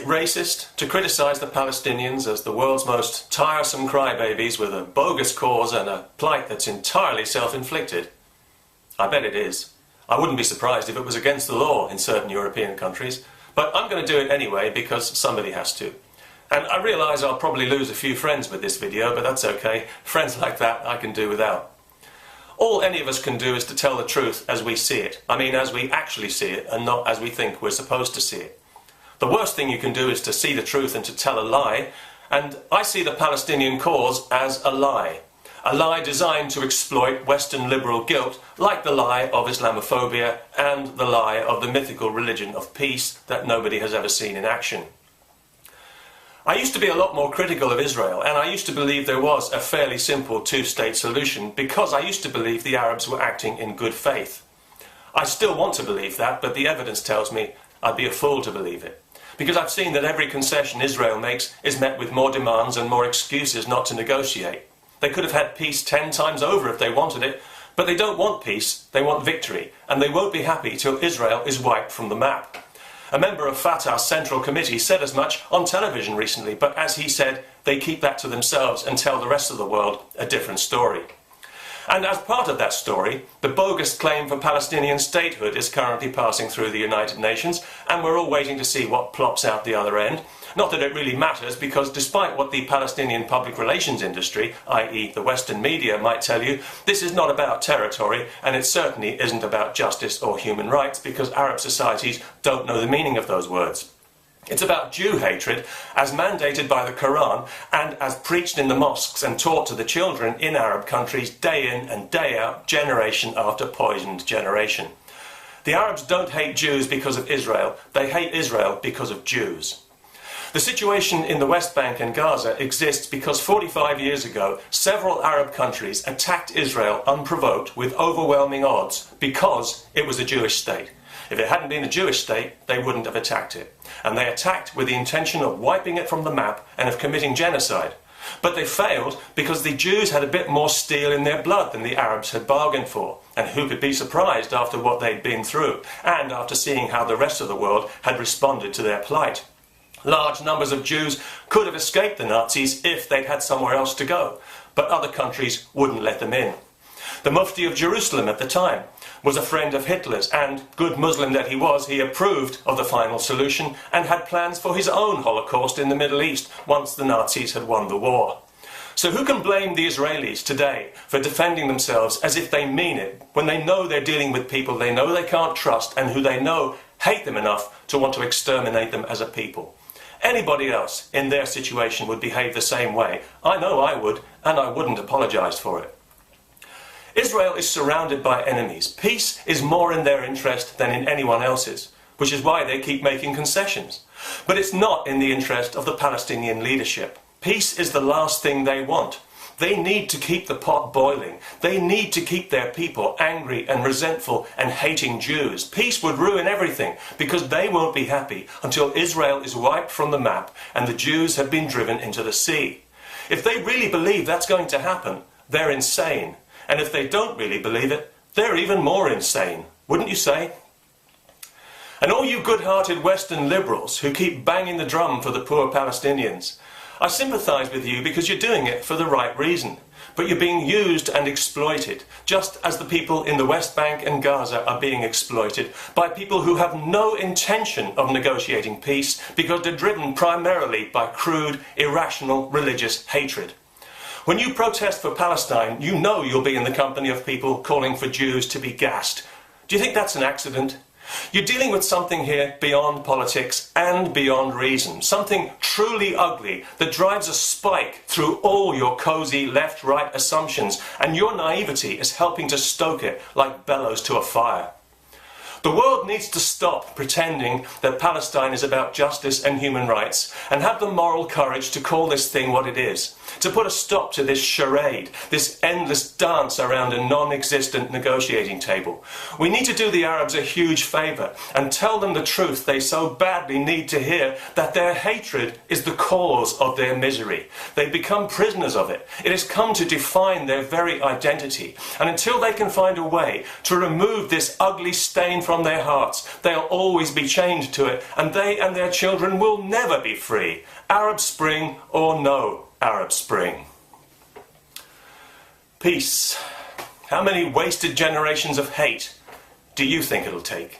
it racist to criticise the Palestinians as the world's most tiresome crybabies with a bogus cause and a plight that's entirely self-inflicted? I bet it is. I wouldn't be surprised if it was against the law in certain European countries, but I'm going to do it anyway because somebody has to. And I realise I'll probably lose a few friends with this video, but that's okay. Friends like that I can do without. All any of us can do is to tell the truth as we see it. I mean, as we actually see it, and not as we think we're supposed to see it. The worst thing you can do is to see the truth and to tell a lie, and I see the Palestinian cause as a lie. A lie designed to exploit Western liberal guilt, like the lie of Islamophobia and the lie of the mythical religion of peace that nobody has ever seen in action. I used to be a lot more critical of Israel, and I used to believe there was a fairly simple two-state solution because I used to believe the Arabs were acting in good faith. I still want to believe that, but the evidence tells me I'd be a fool to believe it. Because I've seen that every concession Israel makes is met with more demands and more excuses not to negotiate. They could have had peace 10 times over if they wanted it, but they don't want peace, they want victory, and they won't be happy till Israel is wiped from the map. A member of Fatah's Central Committee said as much on television recently, but as he said, they keep that to themselves and tell the rest of the world a different story. And as part of that story, the bogus claim for Palestinian statehood is currently passing through the United Nations, and we're all waiting to see what plops out the other end. Not that it really matters, because despite what the Palestinian public relations industry, i.e. the Western media, might tell you, this is not about territory, and it certainly isn't about justice or human rights, because Arab societies don't know the meaning of those words. It's about Jew hatred as mandated by the Quran and as preached in the mosques and taught to the children in Arab countries day in and day out, generation after poisoned generation. The Arabs don't hate Jews because of Israel, they hate Israel because of Jews. The situation in the West Bank and Gaza exists because 45 years ago, several Arab countries attacked Israel unprovoked with overwhelming odds because it was a Jewish state. If it hadn't been a Jewish state, they wouldn't have attacked it. And they attacked with the intention of wiping it from the map and of committing genocide. But they failed because the Jews had a bit more steel in their blood than the Arabs had bargained for. And who could be surprised after what they'd been through, and after seeing how the rest of the world had responded to their plight? Large numbers of Jews could have escaped the Nazis if they'd had somewhere else to go, but other countries wouldn't let them in. The Mufti of Jerusalem at the time was a friend of Hitler's, and, good Muslim that he was, he approved of the final solution and had plans for his own Holocaust in the Middle East once the Nazis had won the war. So who can blame the Israelis today for defending themselves as if they mean it, when they know they're dealing with people they know they can't trust and who they know hate them enough to want to exterminate them as a people? Anybody else in their situation would behave the same way. I know I would, and I wouldn't apologise for it. Israel is surrounded by enemies. Peace is more in their interest than in anyone else's, which is why they keep making concessions. But it's not in the interest of the Palestinian leadership. Peace is the last thing they want. They need to keep the pot boiling. They need to keep their people angry and resentful and hating Jews. Peace would ruin everything because they won't be happy until Israel is wiped from the map and the Jews have been driven into the sea. If they really believe that's going to happen, they're insane. And if they don't really believe it, they're even more insane, wouldn't you say? And all you good-hearted Western liberals who keep banging the drum for the poor Palestinians, I sympathise with you because you're doing it for the right reason. But you're being used and exploited, just as the people in the West Bank and Gaza are being exploited by people who have no intention of negotiating peace because they're driven primarily by crude, irrational religious hatred. When you protest for Palestine, you know you'll be in the company of people calling for Jews to be gassed. Do you think that's an accident? You're dealing with something here beyond politics and beyond reason, something truly ugly that drives a spike through all your cosy left-right assumptions, and your naivety is helping to stoke it like bellows to a fire. The world needs to stop pretending that Palestine is about justice and human rights and have the moral courage to call this thing what it is, to put a stop to this charade, this endless dance around a non-existent negotiating table. We need to do the Arabs a huge favour and tell them the truth they so badly need to hear, that their hatred is the cause of their misery. They've become prisoners of it. It has come to define their very identity. And until they can find a way to remove this ugly stain from from their hearts. They'll always be chained to it, and they and their children will never be free, Arab Spring or no Arab Spring. Peace. How many wasted generations of hate do you think it'll take?